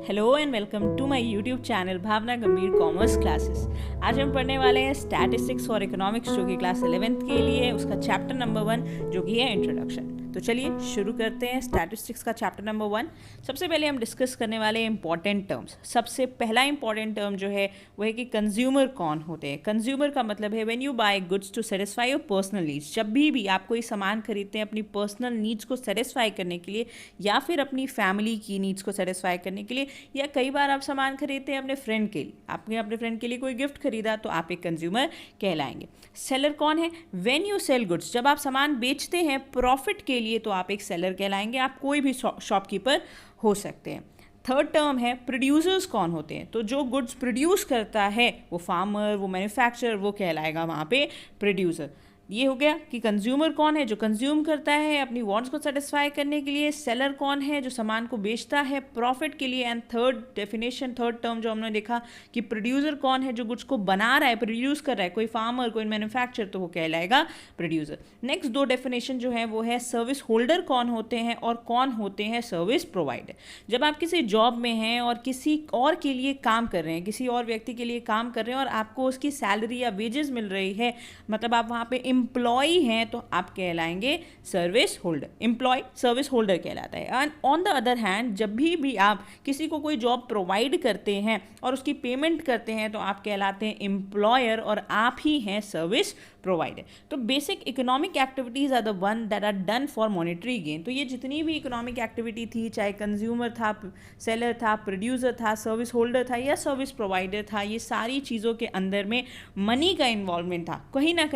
Hello and welcome to my YouTube channel Bhavna Gambhir commerce classes. आज हम पढ़ने वाले हैं स्टैटिस्टिक्स और इकोनॉमिक्स जो कि क्लास 11th के लिए उसका चैप्टर नंबर 1 जो कि है इंट्रोडक्शन। तो चलिए शुरू करते हैं स्टैटिस्टिक्स का चैप्टर नंबर 1। सबसे पहले हम डिस्कस करने वाले हैं इंपॉर्टेंट टर्म्स। सबसे पहला इंपॉर्टेंट टर्म जो है वो है कि कंज्यूमर कौन होते हैं। कंज्यूमर का मतलब है when you buy goods to satisfy your personal needs. जब भी आप कोई सामान खरीदते हैं अपनी पर्सनल नीड्स को सेटिस्फाई करने के लिए या फिर अपनी फैमिली की नीड्स को सेटिस्फाई करने के लिए, या कई बार आप सामान खरीदते हैं अपने फ्रेंड के लिए, आपने अपने फ्रेंड के लिए कोई गिफ्ट खरीदा तो आप एक कंज्यूमर कहलाएंगे। सेलर कौन है? व्हेन यू सेल गुड्स, जब आप सामान बेचते हैं प्रॉफिट के लिए तो आप एक सेलर कहलाएंगे। आप कोई भी शॉपकीपर हो सकते हैं। थर्ड टर्म है प्रोड्यूसर्स कौन होते हैं। तो जो गुड्स प्रोड्यूस करता है वो फार्मर, वो मैन्युफैक्चरर, वो कहलाएगा वहाँ पे प्रोड्यूसर। ये हो गया कि कंज्यूमर कौन है, जो कंज्यूम करता है अपनी वांट्स को सेटिस्फाई करने के लिए। सेलर कौन है, जो सामान को बेचता है प्रॉफिट के लिए। And third definition, third term जो हमने देखा कि प्रोड्यूसर कौन है, जो गुड्स को बना रहा है, प्रोड्यूस कर रहा है, कोई फार्मर, कोई मैन्युफैक्चरर, तो वो कहलाएगा प्रोड्यूसर। नेक्स्ट दो डेफिनेशन जो है वो है सर्विस होल्डर कौन होते हैं और कौन होते हैं सर्विस प्रोवाइडर। जब आप किसी जॉब में हैं और किसी और के लिए काम कर रहे हैं, किसी और व्यक्ति के लिए काम कर रहे हैं और आपको उसकी सैलरी या वेजेस मिल रही है, मतलब आप वहाँ पे एम्प्लॉय हैं, तो आप कहलाएंगे service holder. Employ service holder कहलाता है। And on the other hand जब भी आप किसी को कोई जॉब प्रोवाइड करते हैं और उसकी पेमेंट करते हैं तो आप कहलाते हैं एम्प्लॉयर और आप ही हैं सर्विस प्रोवाइडर। तो basic economic activities are the one that are done for monetary gain. तो ये जितनी भी इकोनॉमिक एक्टिविटी थी, चाहे कंज्यूमर था, सेलर था, प्रोड्यूसर था, सर्विस होल्डर था या सर्विस प्रोवाइडर था, ये सारी चीज़ों के अंदर में मनी का इन्वॉल्वमेंट था। कहीं ना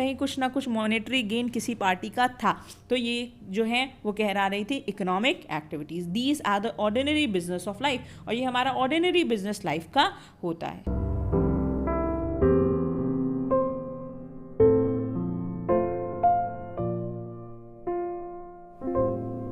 कुछ मॉनेटरी गेन किसी पार्टी का था। तो ये जो है वो कहला रही थी economic activities. These are the ordinary business of life. और ये हमारा ऑर्डिनरी बिजनेस लाइफ का होता है।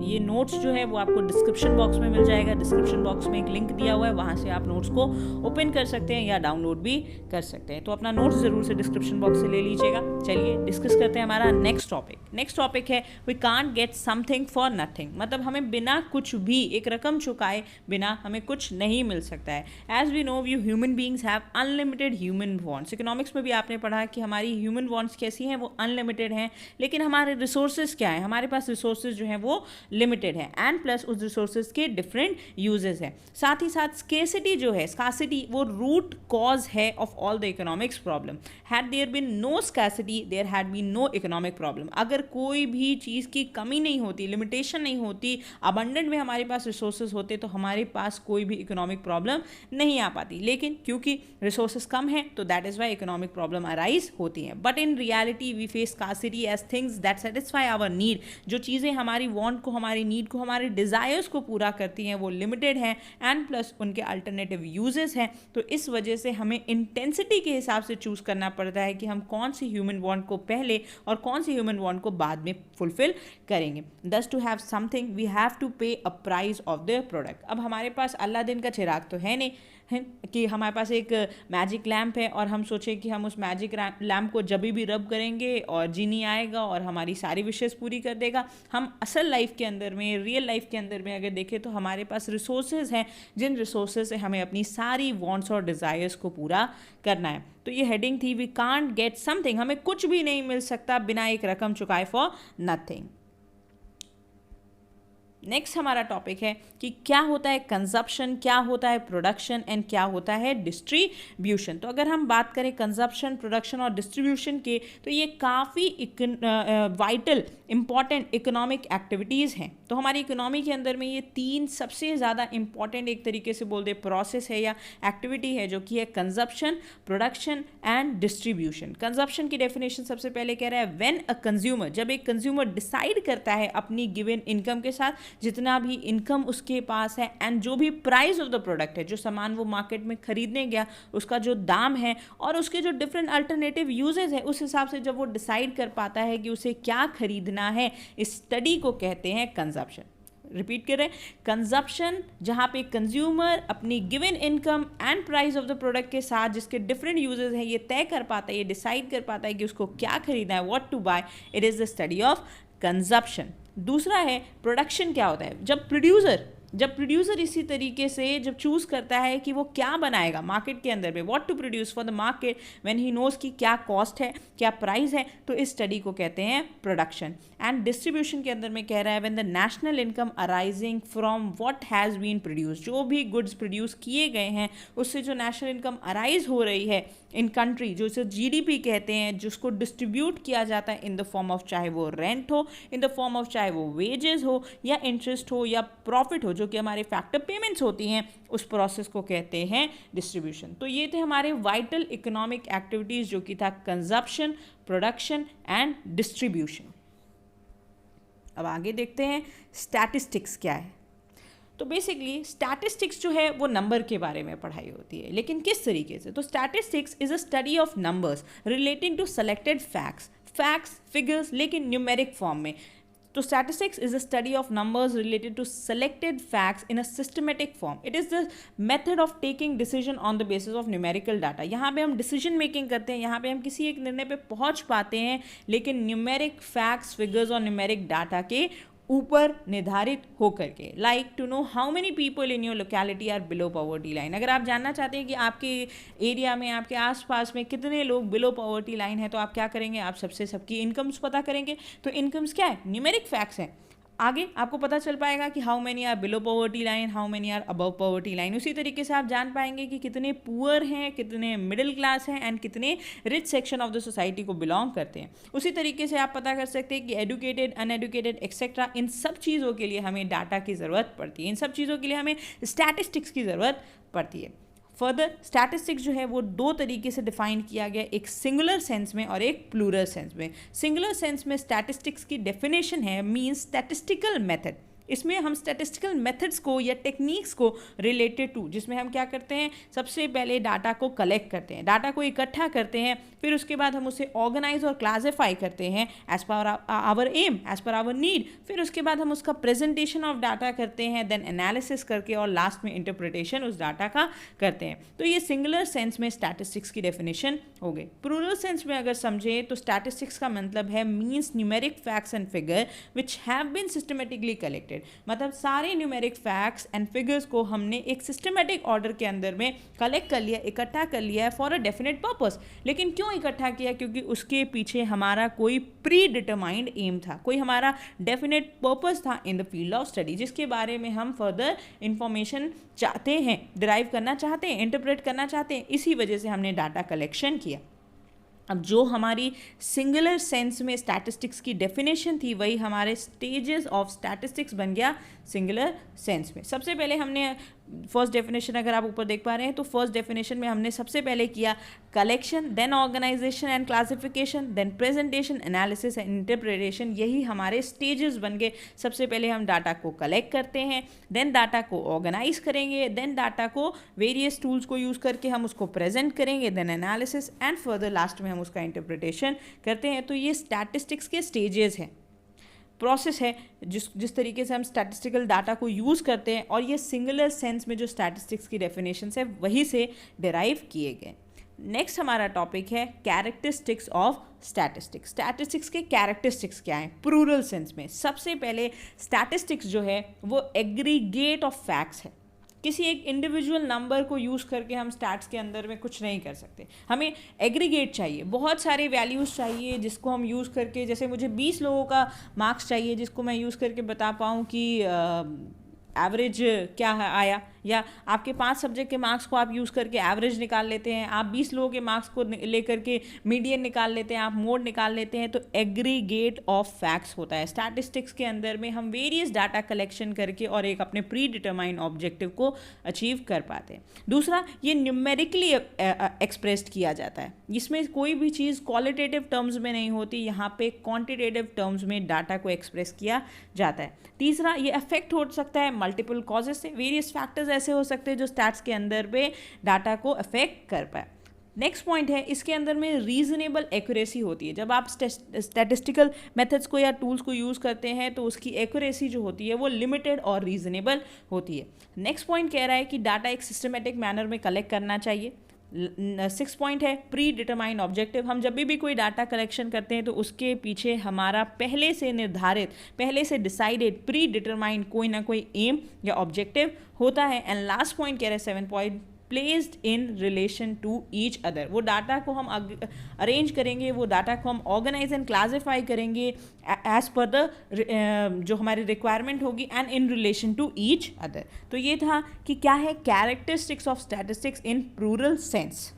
ये नोट्स जो है वो आपको डिस्क्रिप्शन बॉक्स में मिल जाएगा। डिस्क्रिप्शन बॉक्स में एक लिंक दिया हुआ है, वहाँ से आप नोट्स को ओपन कर सकते हैं या डाउनलोड भी कर सकते हैं। तो अपना नोट्स ज़रूर से डिस्क्रिप्शन बॉक्स से ले लीजिएगा। चलिए डिस्कस करते हैं हमारा नेक्स्ट टॉपिक। नेक्स्ट टॉपिक है we can't get something for nothing. मतलब हमें बिना कुछ भी, एक रकम चुकाए बिना हमें कुछ नहीं मिल सकता है। As we know you human beings have unlimited human wants. Economics में भी आपने पढ़ा कि हमारी ह्यूमन वांट्स कैसी हैं, वो अनलिमिटेड हैं। लेकिन हमारे रिसोर्सेज क्या है? हमारे पास रिसोर्सेज जो हैं वो लिमिटेड है। एंड प्लस उस रिसोर्सेज के डिफरेंट यूजेस हैं। साथ ही साथ स्केसिटी जो है, स्कासिटी, वो रूट कॉज है of all the economics problem. Had there been no scarcity there had been no economic problem. अगर कोई भी चीज़ की कमी नहीं होती, लिमिटेशन नहीं होती, अबंडेंट में हमारे पास रिसोर्सेज होते, तो हमारे पास कोई भी इकोनॉमिक प्रॉब्लम नहीं आ पाती। लेकिन क्योंकि रिसोर्सेज कम है तो that is why economic problem arise होती हैं। But in reality we face scarcity as things that satisfy our need. जो चीज़ें हमारी वांट को, हमारी नीड को, हमारे डिज़ायर्स को पूरा करती हैं वो लिमिटेड हैं। एंड प्लस उनके अल्टरनेटिव यूजेस हैं। तो इस वजह से हमें इंटेंसिटी के हिसाब से चूज़ करना पड़ता है कि हम कौन सी ह्यूमन वांट को पहले और कौन सी ह्यूमन वांट को बाद में फुलफिल करेंगे। Thus to have something we have to pay a price of the product. अब हमारे पास अल्लादीन का चिराग तो है नहीं है कि हमारे पास एक मैजिक लैम्प है और हम सोचें कि हम उस मैजिक लैम्प को जब भी रब करेंगे और जीनी आएगा और हमारी सारी विशेष पूरी कर देगा। हम असल लाइफ के अंदर में, रियल लाइफ के अंदर में अगर देखें तो हमारे पास रिसोर्सेज हैं, जिन रिसोर्सेज से हमें अपनी सारी वांट्स और डिज़ायर्स को पूरा करना है। तो ये हेडिंग थी वी कांट गेट समथिंग। हमें कुछ भी नहीं मिल सकता बिना एक रकम चुकाए फॉर नथिंग। नेक्स्ट हमारा टॉपिक है कि क्या होता है कंजप्शन, क्या होता है प्रोडक्शन एंड क्या होता है डिस्ट्रीब्यूशन। तो अगर हम बात करें कंजप्शन, प्रोडक्शन और डिस्ट्रीब्यूशन के, तो ये काफ़ी वाइटल इंपॉर्टेंट इकोनॉमिक एक्टिविटीज़ हैं। तो हमारी इकोनॉमी के अंदर में ये तीन सबसे ज़्यादा इंपॉर्टेंट एक तरीके से बोल दे प्रोसेस है या एक्टिविटी है, जो कि है consumption, production and distribution. Consumption की डेफिनेशन सबसे पहले कह रहा है व्हेन अ कंज्यूमर, जब एक कंज्यूमर डिसाइड करता है अपनी गिवन इनकम के साथ, जितना भी इनकम उसके पास है, एंड जो भी प्राइस ऑफ द प्रोडक्ट है, जो सामान वो मार्केट में खरीदने गया उसका जो दाम है और उसके जो डिफरेंट अल्टरनेटिव यूजेस है, उस हिसाब से जब वो डिसाइड कर पाता है कि उसे क्या खरीदना है, इस स्टडी को कहते हैं कंजप्शन। रिपीट करें, कंजप्शन जहाँ पे कंज्यूमर अपनी given income and price of the product के साथ जिसके डिफरेंट यूजेस हैं ये तय कर पाता है, ये डिसाइड कर पाता है कि उसको क्या खरीदना है, what to buy. It is the study of consumption. दूसरा है प्रोडक्शन। क्या होता है? जब प्रोड्यूसर जब प्रोड्यूसर इसी तरीके से जब चूज़ करता है कि वो क्या बनाएगा मार्केट के अंदर में, what to produce for the market, when he knows कि क्या कॉस्ट है, क्या प्राइस है, तो इस स्टडी को कहते हैं प्रोडक्शन। एंड डिस्ट्रीब्यूशन के अंदर में कह रहा है when the national income arising from what has been produce, जो भी गुड्स प्रोड्यूस किए गए हैं उससे जो नेशनल इनकम अराइज हो रही है इन कंट्री, जो इसे जीडीपी कहते हैं, जिसको डिस्ट्रीब्यूट किया जाता है इन द फॉर्म ऑफ, चाहे वो रेंट हो, इन द फॉर्म ऑफ चाहे वो वेजेस हो या इंटरेस्ट हो या प्रॉफिट हो, जो कि हमारे फैक्टर पेमेंट्स होती हैं, उस प्रोसेस को कहते हैं डिस्ट्रीब्यूशन। तो ये थे हमारे वाइटल इकोनॉमिक एक्टिविटीज़, जो कि था कंजप्शन, प्रोडक्शन एंड डिस्ट्रीब्यूशन। अब आगे देखते हैं स्टैटिस्टिक्स क्या है। तो बेसिकली स्टैटिस्टिक्स जो है वो नंबर के बारे में पढ़ाई होती है, लेकिन किस तरीके से? तो statistics is a study of numbers relating to selected facts, figures, लेकिन न्यूमेरिक फॉर्म में। तो statistics is a study of numbers related to selected facts in a systematic form. It is the method of taking decision on the basis of numerical data. यहाँ पे हम decision making करते हैं, यहाँ पे हम किसी एक निर्णय पे पहुँच पाते हैं, लेकिन numeric facts, figures और numeric data के ऊपर निर्धारित होकर के। Like to know how many people in your locality are below poverty line. अगर आप जानना चाहते हैं कि आपके एरिया में, आपके आसपास में कितने लोग बिलो पॉवर्टी लाइन है, तो आप क्या करेंगे? आप सबसे सबकी इनकम्स पता करेंगे। तो इनकम्स क्या है? न्यूमेरिक फैक्ट्स हैं। आगे आपको पता चल पाएगा कि how many are below poverty line, how many are above poverty line. उसी तरीके से आप जान पाएंगे कि कितने पुअर हैं, कितने मिडिल क्लास हैं एंड कितने rich section of the society को बिलोंग करते हैं। उसी तरीके से आप पता कर सकते हैं कि एडुकेटेड, अनएडुकेटेड एक्सेट्रा, इन सब चीज़ों के लिए हमें डाटा की ज़रूरत पड़ती है, इन सब चीज़ों के लिए हमें स्टैटिस्टिक्स की ज़रूरत पड़ती है। फर्दर स्टैटिस्टिक्स जो है वो दो तरीके से डिफाइन किया गया, एक सिंगुलर सेंस में और एक प्लूरल सेंस में। सिंगुलर सेंस में स्टैटिस्टिक्स की डेफिनेशन है मींस स्टैटिस्टिकल मेथड। इसमें हम स्टैटिस्टिकल मेथड्स को या टेक्निक्स को रिलेटेड टू, जिसमें हम क्या करते हैं? सबसे पहले डाटा को कलेक्ट करते हैं, डाटा को इकट्ठा करते हैं, फिर उसके बाद हम उसे ऑर्गेनाइज और क्लासिफाई करते हैं as per our aim, as per our need. फिर उसके बाद हम उसका प्रेजेंटेशन ऑफ डाटा करते हैं, देन एनालिसिस करके और लास्ट में इंटरप्रिटेशन उस डाटा का करते हैं। तो ये सिंगुलर सेंस में स्टैटिस्टिक्स की डेफिनेशन हो गई। प्लूरल सेंस में अगर समझें तो स्टैटिस्टिक्स का मतलब है means numeric facts and figure which have been systematically collected. मतलब सारे न्यूमेरिक फैक्ट्स एंड फिगर्स को हमने एक सिस्टमेटिक ऑर्डर के अंदर में कलेक्ट कर लिया, इकट्ठा कर लिया है फॉर अ डेफिनेट पर्पस। लेकिन क्यों इकट्ठा किया? क्योंकि उसके पीछे हमारा कोई प्री डिटरमाइंड एम था, कोई हमारा डेफिनेट पर्पस था in the field of study, जिसके बारे में हम फर्दर इंफॉर्मेशन चाहते हैं, डिराइव करना चाहते हैं, इंटरप्रेट करना चाहते हैं। इसी वजह से हमने डाटा कलेक्शन किया। अब जो हमारी सिंगुलर सेंस में स्टैटिस्टिक्स की डेफिनेशन थी, वही हमारे स्टेजेस ऑफ स्टैटिस्टिक्स बन गया सिंगुलर सेंस में। सबसे पहले हमने फर्स्ट डेफिनेशन, अगर आप ऊपर देख पा रहे हैं, तो फर्स्ट डेफिनेशन में हमने सबसे पहले किया collection, then organisation and classification, then presentation, analysis and interpretation. यही हमारे स्टेजेस बन गए। सबसे पहले हम डाटा को कलेक्ट करते हैं, देन डाटा को ऑर्गेनाइज करेंगे, देन डाटा को वेरियस टूल्स को यूज़ करके हम उसको प्रेजेंट करेंगे, then analysis and further last में हम उसका इंटरप्रिटेशन करते हैं। तो ये स्टैटिस्टिक्स के स्टेजेस हैं, प्रोसेस है, जिस तरीके से हम स्टैटिस्टिकल डाटा को यूज़ करते हैं, और ये सिंगुलर सेंस में जो स्टैटिस्टिक्स की डेफिनेशन है वही से डिराइव किए गए। नेक्स्ट हमारा टॉपिक है कैरेक्टरिस्टिक्स ऑफ स्टैटिस्टिक्स। स्टैटिस्टिक्स के कैरेक्टरिस्टिक्स क्या हैं प्लूरल सेंस में? सबसे पहले स्टैटिस्टिक्स जो है वो एग्रीगेट ऑफ फैक्ट्स है। किसी एक इंडिविजुअल नंबर को यूज़ करके हम स्टैट्स के अंदर में कुछ नहीं कर सकते, हमें एग्रीगेट चाहिए, बहुत सारे वैल्यूज़ चाहिए जिसको हम यूज़ करके, जैसे मुझे 20 लोगों का मार्क्स चाहिए जिसको मैं यूज़ करके बता पाऊँ कि एवरेज क्या आया, या आपके 5 सब्जेक्ट के मार्क्स को आप यूज़ करके एवरेज निकाल लेते हैं, आप 20 लोगों के मार्क्स को लेकर के मीडियन निकाल लेते हैं, आप मोड निकाल लेते हैं। तो एग्रीगेट ऑफ फैक्ट्स होता है स्टैटिस्टिक्स के अंदर में। हम वेरियस डाटा कलेक्शन करके और एक अपने प्री डिटरमाइंड ऑब्जेक्टिव को अचीव कर पाते हैं। दूसरा, ये न्यूमेरिकली एक्सप्रेस्ड किया जाता है, इसमें कोई भी चीज़ क्वालिटेटिव टर्म्स में नहीं होती, यहाँ पे क्वांटिटेटिव टर्म्स में डाटा को एक्सप्रेस किया जाता है। तीसरा, ये अफेक्ट हो सकता है मल्टीपल कॉजेज से, वेरियस फैक्टर्स ऐसे हो सकते हैं जो स्टैट्स के अंदर पे डाटा को अफेक्ट कर पाए। नेक्स्ट पॉइंट है, इसके अंदर में रीजनेबल एक्यूरेसी होती है। जब आप स्टैटिस्टिकल मेथड्स को या टूल्स को यूज़ करते हैं तो उसकी एक्यूरेसी जो होती है वो लिमिटेड और रीजनेबल होती है। नेक्स्ट पॉइंट कह रहा है कि डाटा एक सिस्टमेटिक मैनर में कलेक्ट करना चाहिए। 6 पॉइंट है प्री डिटरमाइंड ऑब्जेक्टिव। हम जब भी कोई डाटा कलेक्शन करते हैं तो उसके पीछे हमारा पहले से निर्धारित, पहले से डिसाइडेड, प्री डिटरमाइंड कोई ना कोई एम या ऑब्जेक्टिव होता है। एंड लास्ट पॉइंट कह रहे हैं 7 point placed in relation to each other. वो डाटा को हम अरेंज करेंगे, वो डाटा को हम ऑर्गेनाइज एंड क्लासिफाई करेंगे एज पर द जो हमारी रिक्वायरमेंट होगी and in relation to each other. तो ये था कि क्या है characteristics of statistics in plural sense.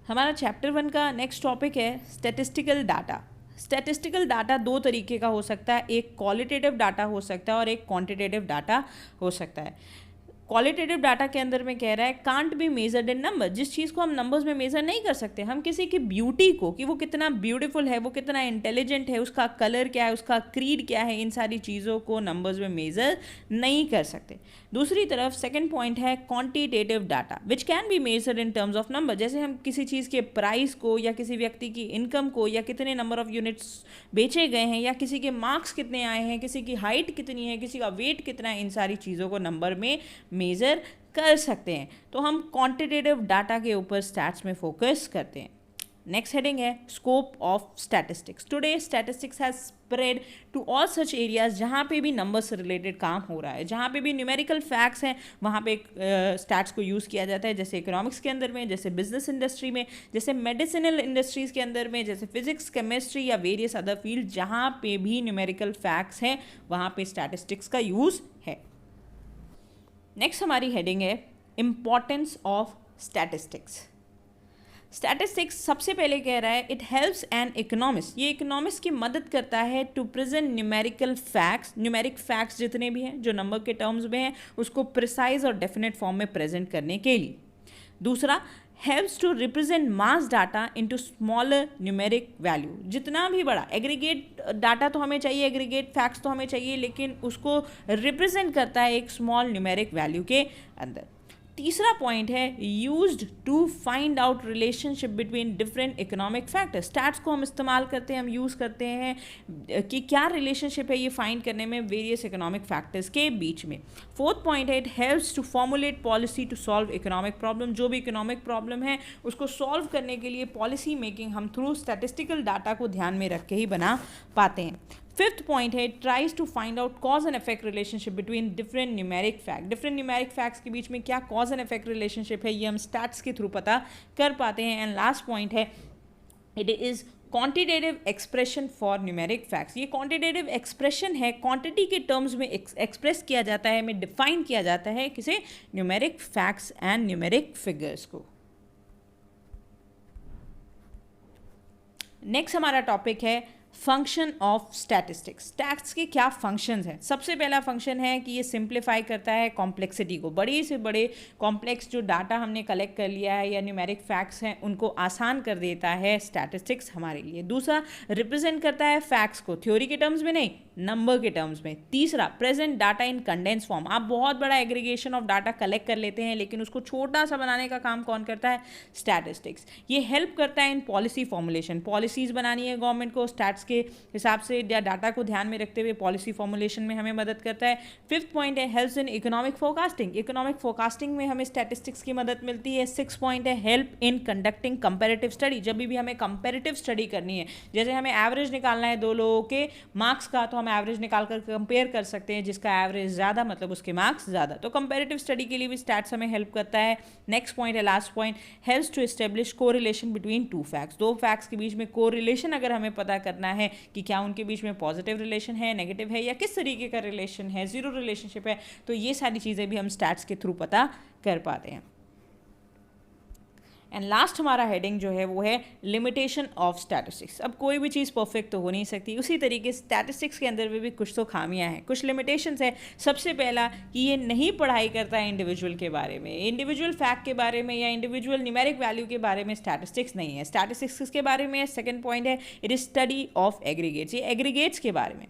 हमारा चैप्टर 1 का नेक्स्ट टॉपिक है स्टैटिस्टिकल डाटा। स्टैटिस्टिकल डाटा दो तरीके का हो सकता है, एक क्वालिटेटिव डाटा हो सकता है और एक क्वांटिटेटिव डाटा हो सकता है। क्वालिटेटिव डाटा के अंदर में कह रहा है can't be measured in number. जिस चीज़ को हम नंबर्स में मेजर नहीं कर सकते, हम किसी की ब्यूटी को, कि वो कितना ब्यूटीफुल है, वो कितना इंटेलिजेंट है, उसका कलर क्या है, उसका क्रीड क्या है, इन सारी चीज़ों को नंबर्स में मेजर नहीं कर सकते। दूसरी तरफ सेकंड पॉइंट है quantitative data which can be measured in terms of number. जैसे हम किसी चीज़ के प्राइस को या किसी व्यक्ति की इनकम को या कितने नंबर ऑफ यूनिट्स बेचे गए हैं या किसी के मार्क्स कितने आए हैं, किसी की हाइट कितनी है, किसी का वेट कितना है, इन सारी चीज़ों को नंबर में मेज़र कर सकते हैं। तो हम क्वांटिटेटिव डाटा के ऊपर स्टैट्स में फोकस करते हैं। नेक्स्ट हेडिंग है scope of statistics. Today statistics has spread to all such areas जहाँ पे भी नंबर से रिलेटेड काम हो रहा है, जहाँ पे भी न्यूमेरिकल फैक्ट्स हैं वहाँ पे स्टैट्स को यूज़ किया जाता है। जैसे इकोनॉमिक्स के अंदर में, जैसे बिजनेस इंडस्ट्री में, जैसे मेडिसिनल इंडस्ट्रीज़ के अंदर में, जैसे फिजिक्स, केमिस्ट्री या वेरियस अदर फील्ड, जहाँ पे भी न्यूमेरिकल फैक्ट्स हैं वहाँ पे स्टैटिस्टिक्स का यूज़ है। नेक्स्ट हमारी हेडिंग है इम्पॉर्टेंस ऑफ स्टैटिस्टिक्स। स्टैटिस्टिक्स सबसे पहले कह रहा है इट हेल्प्स एन इकोनॉमिस्ट। ये इकोनॉमिस्ट की मदद करता है to present numerical facts, numeric facts जितने भी हैं जो नंबर के टर्म्स में हैं उसको प्रिसाइज और डेफिनेट फॉर्म में प्रेजेंट करने के लिए। दूसरा, helps to represent mass data into smaller numeric value. जितना भी बड़ा एग्रीगेट डाटा तो हमें चाहिए, एग्रीगेट फैक्ट्स तो हमें चाहिए, लेकिन उसको रिप्रेजेंट करता है एक स्मॉल न्यूमेरिक वैल्यू के अंदर। तीसरा पॉइंट है used to find out relationship between different economic factors. Stats को हम इस्तेमाल करते हैं, हम यूज़ करते हैं कि क्या रिलेशनशिप है ये फाइंड करने में वेरियस इकोनॉमिक फैक्टर्स के बीच में। फोर्थ पॉइंट है it helps to formulate policy to solve economic problem. जो भी इकोनॉमिक प्रॉब्लम है उसको सॉल्व करने के लिए पॉलिसी मेकिंग हम थ्रू स्टैटिस्टिकल डाटा को ध्यान में रख के ही बना पाते हैं। फिफ्थ पॉइंट है tries to find out cause and effect relationship between different numeric fact. Different numeric facts के बीच में क्या कॉज एंड इफेक्ट रिलेशनशिप है ये हम स्टैट्स के थ्रू पता कर पाते हैं। एंड लास्ट पॉइंट है it is quantitative expression for numeric facts. ये क्वांटिटेटिव एक्सप्रेशन है, क्वांटिटी के टर्म्स में एक्सप्रेस किया जाता है, में डिफाइन किया जाता है किसी numeric facts and numeric figures को। नेक्स्ट हमारा टॉपिक है फंक्शन ऑफ स्टैटिस्टिक्स। स्टैट्स के क्या फंक्शंस हैं? सबसे पहला फंक्शन है कि ये सिंप्लीफाई करता है कॉम्प्लेक्सिटी को। बड़े से बड़े कॉम्प्लेक्स जो डाटा हमने कलेक्ट कर लिया है या न्यूमेरिक फैक्ट्स हैं उनको आसान कर देता है स्टैटिस्टिक्स हमारे लिए। दूसरा, रिप्रेजेंट करता है फैक्ट्स को थ्योरी के टर्म्स में नहीं, नंबर के टर्म्स में। तीसरा, present data in condense form. आप बहुत बड़ा एग्रीगेशन ऑफ डाटा कलेक्ट कर लेते हैं लेकिन उसको छोटा सा बनाने का काम कौन करता है? स्टैटिस्टिक्स। ये हेल्प करता है इन पॉलिसी फॉर्मुलेशन। पॉलिसीज़ बनानी है गवर्नमेंट को, स्टैट्स के हिसाब से या डाटा को ध्यान में रखते हुए पॉलिसी फॉर्मुलेशन में हमें मदद करता है। फिफ्थ पॉइंट है helps in economic forecasting. Economic forecasting में हमें स्टैटिस्टिक्स की मदद मिलती है। सिक्स पॉइंट है help in conducting comparative study. जब भी हमें कंपैरेटिव स्टडी करनी है, जैसे हमें एवरेज निकालना है दो लोगों के मार्क्स का, तो हम एवरेज निकाल कर कंपेयर कर सकते हैं, जिसका एवरेज ज़्यादा मतलब उसके मार्क्स ज़्यादा। तो कंपैरेटिव स्टडी के लिए भी स्टैट्स हमें हेल्प करता है। नेक्स्ट पॉइंट है last point, helps to establish correlation between two facts. दो फैक्ट्स के बीच में कोरिलेशन अगर हमें पता करना है कि क्या उनके बीच में पॉजिटिव रिलेशन है, नेगेटिव है या किस तरीके का रिलेशन है, जीरो रिलेशनशिप है, तो ये सारी चीज़ें भी हम स्टैट्स के थ्रू पता कर पाते हैं। एंड लास्ट हमारा हेडिंग जो है वो है लिमिटेशन ऑफ स्टैटिस्टिक्स। अब कोई भी चीज़ परफेक्ट तो हो नहीं सकती, उसी तरीके स्टैटिस्टिक्स के अंदर में भी कुछ तो खामियां हैं, कुछ लिमिटेशंस है। सबसे पहला कि ये नहीं पढ़ाई करता है इंडिविजुअल के बारे में, इंडिविजुअल फैक्ट के बारे में या इंडिविजुअल न्यूमेरिक वैल्यू के बारे में स्टैटिस्टिक्स नहीं है। स्टैटिस्टिक्स किसके बारे में है? सेकेंड पॉइंट है it is study of aggregates. ये एग्रीगेट्स के बारे में।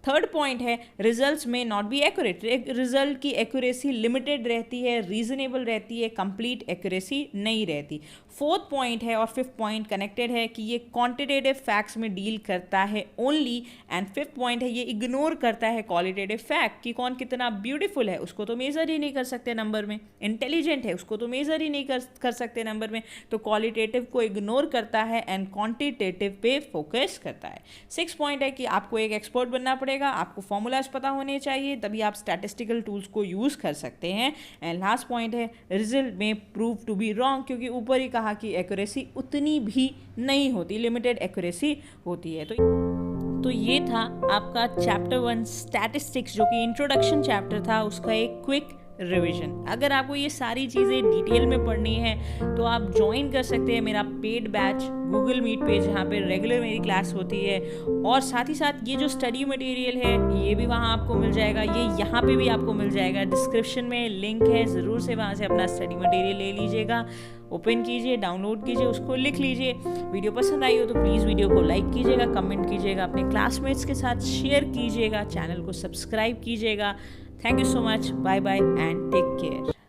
थर्ड पॉइंट है रिजल्ट्स में नॉट बी एक्यूरेट, रिजल्ट की एक्यूरेसी लिमिटेड रहती है, रीजनेबल रहती है, कंप्लीट एक्यूरेसी नहीं रहती। फोर्थ पॉइंट है और फिफ्थ पॉइंट कनेक्टेड है कि ये क्वांटिटेटिव फैक्ट्स में डील करता है ओनली, एंड फिफ्थ पॉइंट है ये इग्नोर करता है क्वालिटेटिव फैक्ट कि कौन कितना ब्यूटीफुल है, उसको तो मेजर ही नहीं कर सकते नंबर में, इंटेलिजेंट है उसको तो मेजर ही नहीं कर सकते नंबर में, तो क्वालिटेटिव को इग्नोर करता है एंड क्वांटिटेटिव पे फोकस करता है। सिक्स पॉइंट है कि आपको एक एक्सपर्ट बनना पड़ेगा, आपको फॉर्मूलाज पता होने चाहिए, तभी आप स्टैटिस्टिकल टूल्स को यूज़ कर सकते हैं। एंड लास्ट पॉइंट है रिजल्ट में प्रूव टू बी रॉन्ग, क्योंकि ऊपर ही कहा कि एक्यूरेसी उतनी भी नहीं होती, लिमिटेड एक्यूरेसी होती है। तो ये था आपका चैप्टर 1 स्टैटिस्टिक्स, जो कि इंट्रोडक्शन चैप्टर था, उसका एक क्विक रिवीजन। अगर आपको ये सारी चीज़ें डिटेल में पढ़नी है तो आप ज्वाइन कर सकते हैं मेरा पेड बैच गूगल मीट पे, जहाँ पे रेगुलर मेरी क्लास होती है, और साथ ही साथ ये जो स्टडी मटेरियल है ये भी वहाँ आपको मिल जाएगा, ये यहाँ पे भी आपको मिल जाएगा, डिस्क्रिप्शन में लिंक है, ज़रूर से वहाँ से अपना स्टडी मटेरियल ले लीजिएगा, ओपन कीजिए, डाउनलोड कीजिए, उसको लिख लीजिए। वीडियो पसंद आई हो तो प्लीज़ वीडियो को लाइक कीजिएगा, कमेंट कीजिएगा, अपने क्लासमेट्स के साथ शेयर कीजिएगा, चैनल को सब्सक्राइब कीजिएगा। Thank you so much. Bye bye and take care.